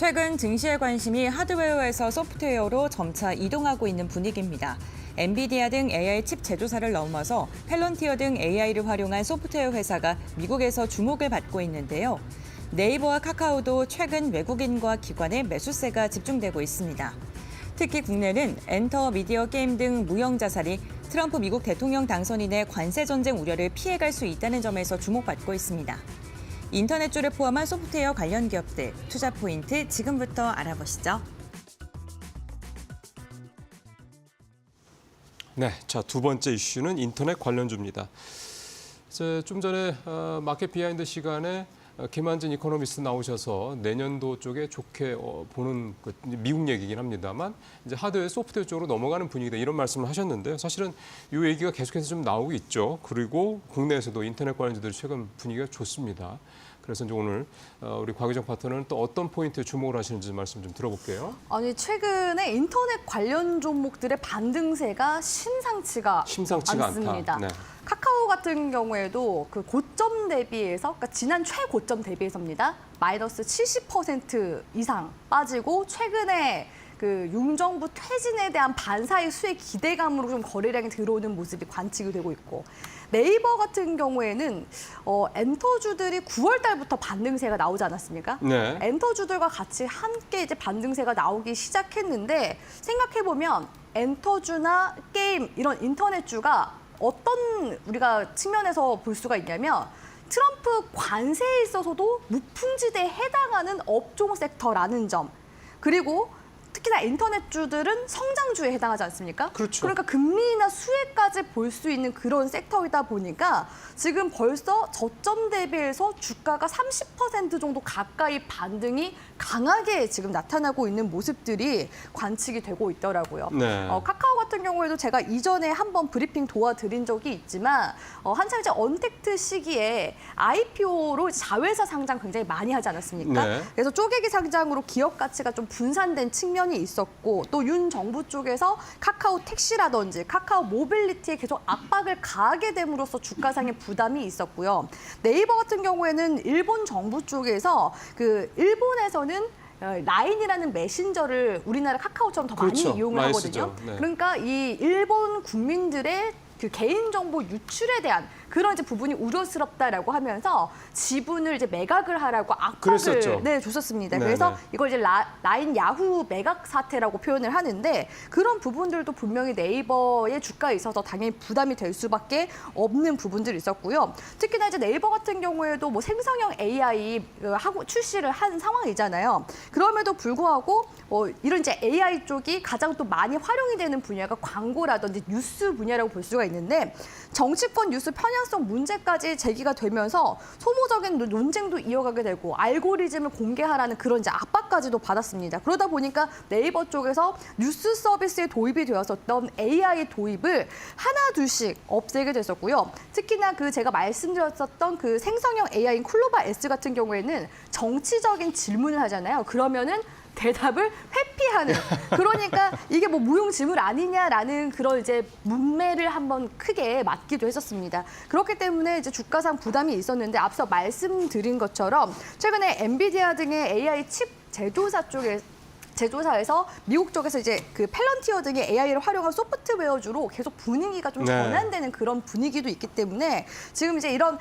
최근 증시의 관심이 하드웨어에서 소프트웨어로 점차 이동하고 있는 분위기입니다. 엔비디아 등 AI 칩 제조사를 넘어서 펠런티어 등 AI를 활용한 소프트웨어 회사가 미국에서 주목을 받고 있는데요. 네이버와 카카오도 최근 외국인과 기관의 매수세가 집중되고 있습니다. 특히 국내는 엔터, 미디어, 게임 등 무형 자산이 트럼프 미국 대통령 당선인의 관세 전쟁 우려를 피해갈 수 있다는 점에서 주목받고 있습니다. 인터넷주를 포함한 소프트웨어 관련 기업들, 투자 포인트 지금부터 알아보시죠. 네, 자, 두 번째 이슈는 인터넷 관련주입니다. 좀 전에 마켓 비하인드 시간에 김한진 이코노미스트 나오셔서 내년도 쪽에 좋게 보는 미국 얘기긴 합니다만 이제 하드웨어, 소프트웨어 쪽으로 넘어가는 분위기다 이런 말씀을 하셨는데요. 사실은 이 얘기가 계속해서 좀 나오고 있죠. 그리고 국내에서도 인터넷 관련주들 최근 분위기가 좋습니다. 그래서 이제 오늘 우리 곽유정 파트너는 또 어떤 포인트에 주목을 하시는지 말씀 좀 들어볼게요. 아니 최근에 인터넷 관련 종목들의 반등세가 심상치가 않습니다. 않다. 네. 카카오 같은 경우에도 그 고점 대비해서, 그러니까 지난 최고점 대비해서입니다. 마이너스 70% 이상 빠지고 최근에 그 윤정부 퇴진에 대한 반사의 수혜 기대감으로 좀 거래량이 들어오는 모습이 관측이 되고 있고, 네이버 같은 경우에는 엔터주들이 9월 달부터 반등세가 나오지 않았습니까? 네. 엔터주들과 같이 함께 이제 반등세가 나오기 시작했는데, 생각해 보면 엔터주나 게임 이런 인터넷주가 어떤 우리가 측면에서 볼 수가 있냐면, 트럼프 관세에 있어서도 무풍지대에 해당하는 업종 섹터라는 점, 그리고 특히나 인터넷주들은 성장주에 해당하지 않습니까? 그렇죠. 그러니까 금리나 수혜까지 볼 수 있는 그런 섹터이다 보니까 지금 벌써 저점 대비해서 주가가 30% 정도 가까이 반등이 강하게 지금 나타나고 있는 모습들이 관측이 되고 있더라고요. 네. 카카오 같은 경우에도 제가 이전에 한번 브리핑 도와드린 적이 있지만 한창 이제 언택트 시기에 IPO로 자회사 상장 굉장히 많이 하지 않았습니까? 네. 그래서 쪼개기 상장으로 기업 가치가 좀 분산된 측면이 있었고, 또 윤 정부 쪽에서 카카오 택시라든지 카카오 모빌리티에 계속 압박을 가하게 됨으로써 주가상의 부담이 있었고요. 네이버 같은 경우에는 일본 정부 쪽에서 그 일본에서는 라인이라는 메신저를 우리나라 카카오처럼 더 그렇죠. 많이 이용을 많이 하거든요. 쓰죠. 네. 그러니까 이 일본 국민들의 그 개인정보 유출에 대한 그런 이제 부분이 우려스럽다라고 하면서 지분을 이제 매각을 하라고 압박을 그랬었죠. 줬었습니다. 네, 그래서 네. 이걸 이제 라인 야후 매각 사태라고 표현을 하는데, 그런 부분들도 분명히 네이버의 주가에 있어서 당연히 부담이 될 수밖에 없는 부분들이 있었고요. 특히나 이제 네이버 같은 경우에도 뭐 생성형 AI 하고 출시를 한 상황이잖아요. 그럼에도 불구하고 이런 이제 AI 쪽이 가장 또 많이 활용이 되는 분야가 광고라든지 뉴스 분야라고 볼 수가 있는데, 정치권 뉴스 편향성 문제까지 제기가 되면서 소모적인 논쟁도 이어가게 되고 알고리즘을 공개하라는 그런 이제 압박까지도 받았습니다. 그러다 보니까 네이버 쪽에서 뉴스 서비스에 도입이 되었었던 AI 도입을 하나 둘씩 없애게 됐었고요. 특히나 그 제가 말씀드렸었던 그 생성형 AI인 클로바 S 같은 경우에는 정치적인 질문을 하잖아요. 그러면은 대답을 회피하는, 그러니까 이게 뭐 무용지물 아니냐라는 그런 이제 문매를 한번 크게 맞기도 했었습니다. 그렇기 때문에 이제 주가상 부담이 있었는데, 앞서 말씀드린 것처럼 최근에 엔비디아 등의 AI 칩 제조사에서 미국 쪽에서 이제 그 펠런티어 등의 AI를 활용한 소프트웨어주로 계속 분위기가 좀 네. 전환되는 그런 분위기도 있기 때문에 지금 이제 이런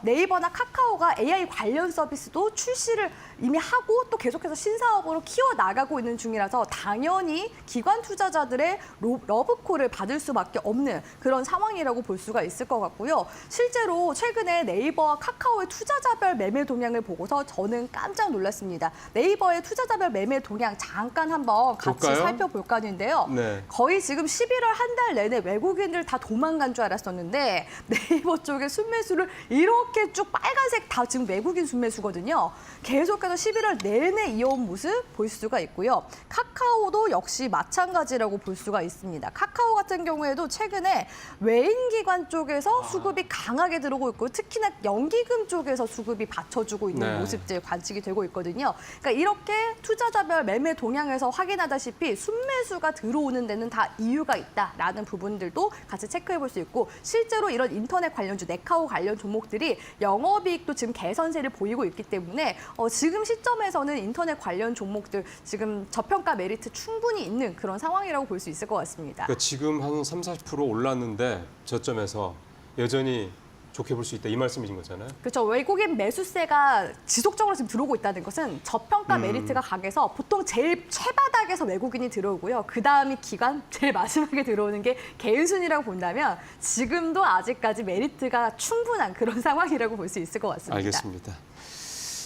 네이버나 카카오가 AI 관련 서비스도 출시를 이미 하고 또 계속해서 신사업으로 키워나가고 있는 중이라서 당연히 기관 투자자들의 러브콜을 받을 수밖에 없는 그런 상황이라고 볼 수가 있을 것 같고요. 실제로 최근에 네이버와 카카오의 투자자별 매매 동향을 보고서 저는 깜짝 놀랐습니다. 네이버의 투자자별 매매 동향 잠깐 한번 같이 볼까요? 살펴볼까 하는데요. 네. 거의 지금 11월 한 달 내내 외국인들 다 도망간 줄 알았었는데, 네이버 쪽의 순매수를 이렇게 쭉 빨간색 다 지금 외국인 순매수거든요. 계속해서 11월 내내 이어온 모습 볼 수가 있고요. 카카오도 역시 마찬가지라고 볼 수가 있습니다. 카카오 같은 경우에도 최근에 외인기관 쪽에서 수급이 강하게 들어오고 있고, 특히나 연기금 쪽에서 수급이 받쳐주고 있는 네. 모습들 관측이 되고 있거든요. 그러니까 이렇게 투자자별 매매 동향에서 확인하다시피 순매수가 들어오는 데는 다 이유가 있다라는 부분들도 같이 체크해 볼 수 있고, 실제로 이런 인터넷 관련주, 네카오 관련 종목들이 영업이익도 지금 개선세를 보이고 있기 때문에 지금 지금 시점에서는 인터넷 관련 종목들 지금 저평가 메리트 충분히 있는 그런 상황이라고 볼 수 있을 것 같습니다. 그러니까 지금 한 30-40% 올랐는데 저점에서 여전히 좋게 볼 수 있다 이 말씀이신 거잖아요. 그렇죠. 외국인 매수세가 지속적으로 지금 들어오고 있다는 것은 저평가 메리트가 강해서 보통 제일 최바닥에서 외국인이 들어오고요. 그다음이 기관, 제일 마지막에 들어오는 게 개인순이라고 본다면 지금도 아직까지 메리트가 충분한 그런 상황이라고 볼 수 있을 것 같습니다. 알겠습니다.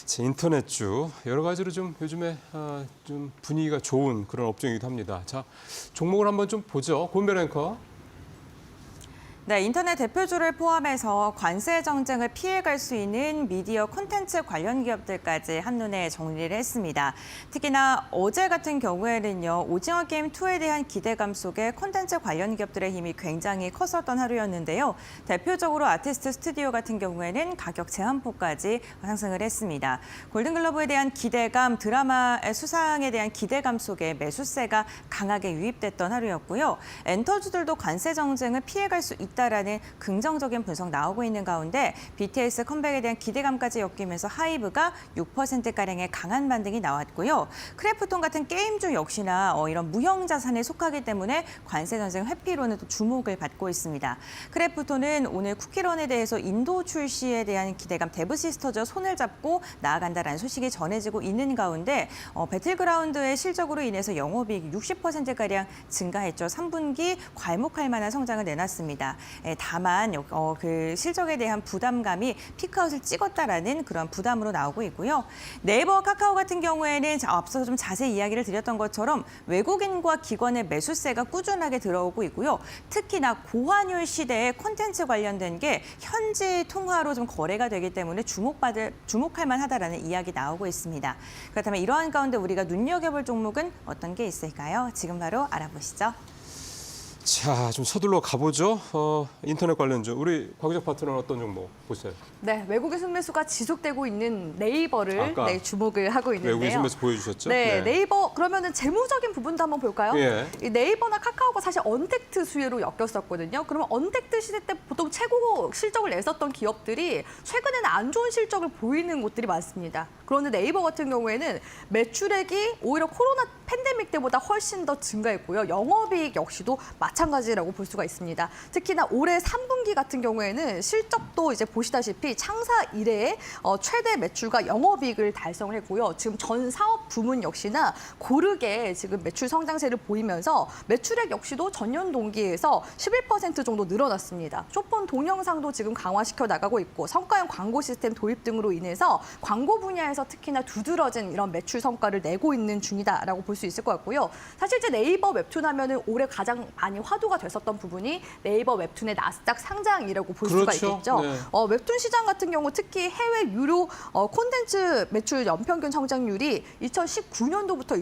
자, 인터넷주 여러 가지로 좀 요즘에 좀 분위기가 좋은 그런 업종이기도 합니다. 자, 종목을 한번 좀 보죠. 권별 앵커. 네, 인터넷 대표주를 포함해서 관세 정쟁을 피해갈 수 있는 미디어 콘텐츠 관련 기업들까지 한눈에 정리를 했습니다. 특히나 어제 같은 경우에는요, 오징어 게임 2에 대한 기대감 속에 콘텐츠 관련 기업들의 힘이 굉장히 컸었던 하루였는데요. 대표적으로 아티스트 스튜디오 같은 경우에는 가격 제한폭까지 상승을 했습니다. 골든글러브에 대한 기대감, 드라마의 수상에 대한 기대감 속에 매수세가 강하게 유입됐던 하루였고요. 엔터주들도 관세 정쟁을 피해갈 수 있다라는 긍정적인 분석 나오고 있는 가운데 BTS 컴백에 대한 기대감까지 엮이면서 하이브가 6%가량의 강한 반등이 나왔고요. 크래프톤 같은 게임주 역시나 이런 무형 자산에 속하기 때문에 관세 전쟁 회피로는 또 주목을 받고 있습니다. 크래프톤은 오늘 쿠키런에 대해서 인도 출시에 대한 기대감 데브시스터즈와 손을 잡고 나아간다라는 소식이 전해지고 있는 가운데 배틀그라운드의 실적으로 인해서 영업이익 60%가량 증가했죠. 3분기 괄목할 만한 성장을 내놨습니다. 다만 그 실적에 대한 부담감이 피크아웃을 찍었다라는 그런 부담으로 나오고 있고요. 네이버, 카카오 같은 경우에는 앞서 좀 자세히 이야기를 드렸던 것처럼 외국인과 기관의 매수세가 꾸준하게 들어오고 있고요. 특히나 고환율 시대에 콘텐츠 관련된 게 현지 통화로 좀 거래가 되기 때문에 주목할 만하다라는 이야기 나오고 있습니다. 그렇다면 이러한 가운데 우리가 눈여겨볼 종목은 어떤 게 있을까요? 지금 바로 알아보시죠. 자, 좀 서둘러 가보죠. 인터넷 관련주. 우리 곽유정 파트너는 어떤 종목 보세요? 네, 외국인 순매수가 지속되고 있는 네이버를 아까 주목을 하고 있는데요. 외국인 순매수 보여주셨죠? 네, 네이버 그러면은 재무적인 부분도 한번 볼까요? 예. 이 네이버나 카카오가 사실 언택트 수혜로 엮였었거든요. 그러면 언택트 시대 때 보통 최고 실적을 냈었던 기업들이 최근에는 안 좋은 실적을 보이는 곳들이 많습니다. 그런데 네이버 같은 경우에는 매출액이 오히려 코로나 팬데믹 때보다 훨씬 더 증가했고요. 영업이익 역시도 마찬가지라고 볼 수가 있습니다. 특히나 올해 3분기 같은 경우에는 실적도 이제 보시다시피 창사 이래에 최대 매출과 영업이익을 달성을 했고요. 지금 전 사업 부문 역시나 고르게 지금 매출 성장세를 보이면서 매출액 역시도 전년 동기에서 11% 정도 늘어났습니다. 쇼폰 동영상도 지금 강화시켜 나가고 있고 성과형 광고 시스템 도입 등으로 인해서 광고 분야에서 특히나 두드러진 이런 매출 성과를 내고 있는 중이다라고 볼 수 있을 것 같고요. 사실 이제 네이버 웹툰 하면은 올해 가장 많이 화두가 됐었던 부분이 네이버 웹툰의 나스닥 상장이라고 볼 수가 그렇죠. 있겠죠. 네. 웹툰 시장 같은 경우 특히 해외 유료 콘텐츠 매출 연평균 성장률이 2019년도부터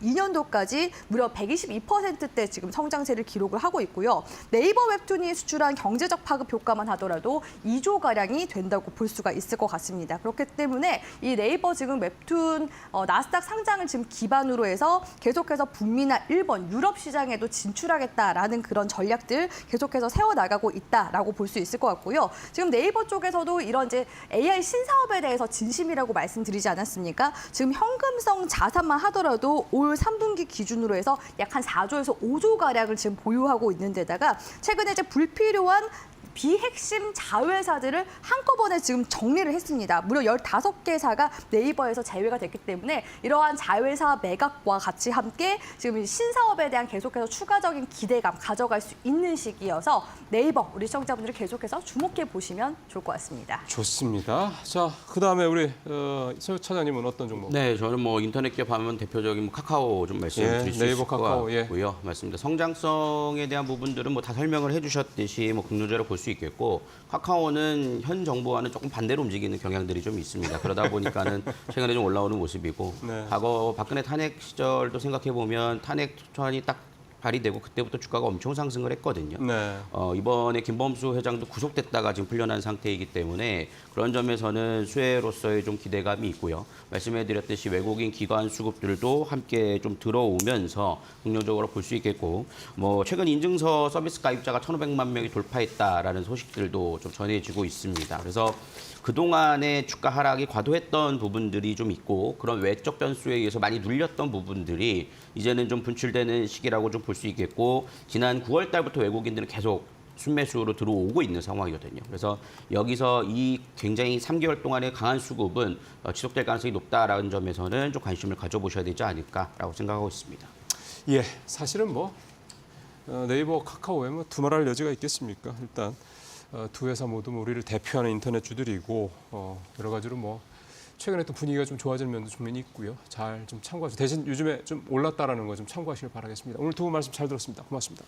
2022년도까지 무려 122%대 지금 성장세를 기록을 하고 있고요. 네이버 웹툰이 수출한 경제적 파급 효과만 하더라도 2조 가량이 된다고 볼 수가 있을 것 같습니다. 그렇기 때문에 이 네이버 지금 웹툰 나스닥 상장을 지금 기반으로 해서 계속해서 북미나 일본, 유럽 시장에도 진출하겠다라는 그런 전략들 계속해서 세워나가고 있다라고 볼 수 있을 것 같고요. 지금 네이버 쪽에서도 이런 이제 AI 신사업에 대해서 진심이라고 말씀드리지 않았습니까? 지금 현금성 자산만 하더라도 올 3분기 기준으로 해서 약 한 4조에서 5조 가량을 지금 보유하고 있는 데다가 최근에 이제 불필요한 비핵심 자회사들을 한꺼번에 지금 정리를 했습니다. 무려 15개사가 네이버에서 제외가 됐기 때문에 이러한 자회사 매각과 같이 함께 지금 신사업에 대한 계속해서 추가적인 기대감 가져갈 수 있는 시기여서 네이버 우리 시청자분들이 계속해서 주목해 보시면 좋을 것 같습니다. 좋습니다. 자, 그다음에 우리 서 차장님은 어떤 종목? 네, 저는 뭐 인터넷 기업 하면 대표적인 카카오 좀 말씀드릴 수 네이버, 있을 카카오, 것 같고요. 맞습니다. 성장성에 대한 부분들은 뭐 다 설명을 해주셨듯이 뭐 긍정적으로 볼 수 있겠고 카카오는 현 정부와는 조금 반대로 움직이는 경향들이 좀 있습니다. 그러다 보니까는 최근에 좀 올라오는 모습이고 네. 과거 박근혜 탄핵 시절도 생각해 보면 탄핵 소환이 딱 발의되고 그때부터 주가가 엄청 상승을 했거든요. 네. 이번에 김범수 회장도 구속됐다가 지금 풀려난 상태이기 때문에 그런 점에서는 수혜로서의 좀 기대감이 있고요. 말씀해드렸듯이 외국인 기관 수급들도 함께 좀 들어오면서 긍정적으로 볼 수 있겠고, 뭐 최근 인증서 서비스 가입자가 1,500만 명이 돌파했다라는 소식들도 좀 전해지고 있습니다. 그래서 그동안의 주가 하락이 과도했던 부분들이 좀 있고 그런 외적 변수에 의해서 많이 눌렸던 부분들이 이제는 좀 분출되는 시기라고 좀 볼 수 있겠고 지난 9월 달부터 외국인들은 계속 순매수로 들어오고 있는 상황이거든요. 그래서 여기서 이 굉장히 3개월 동안의 강한 수급은 지속될 가능성이 높다라는 점에서는 좀 관심을 가져보셔야 되지 않을까라고 생각하고 있습니다. 예, 사실은 뭐 네이버, 카카오에 뭐 두말할 여지가 있겠습니까? 일단 두 회사 모두 우리를 대표하는 인터넷주들이고 여러 가지로 뭐 최근에 또 분위기가 좀 좋아질 면도 분명히 있고요. 잘 좀 참고하시고 대신 요즘에 좀 올랐다라는 거 좀 참고하시길 바라겠습니다. 오늘 두 분 말씀 잘 들었습니다. 고맙습니다.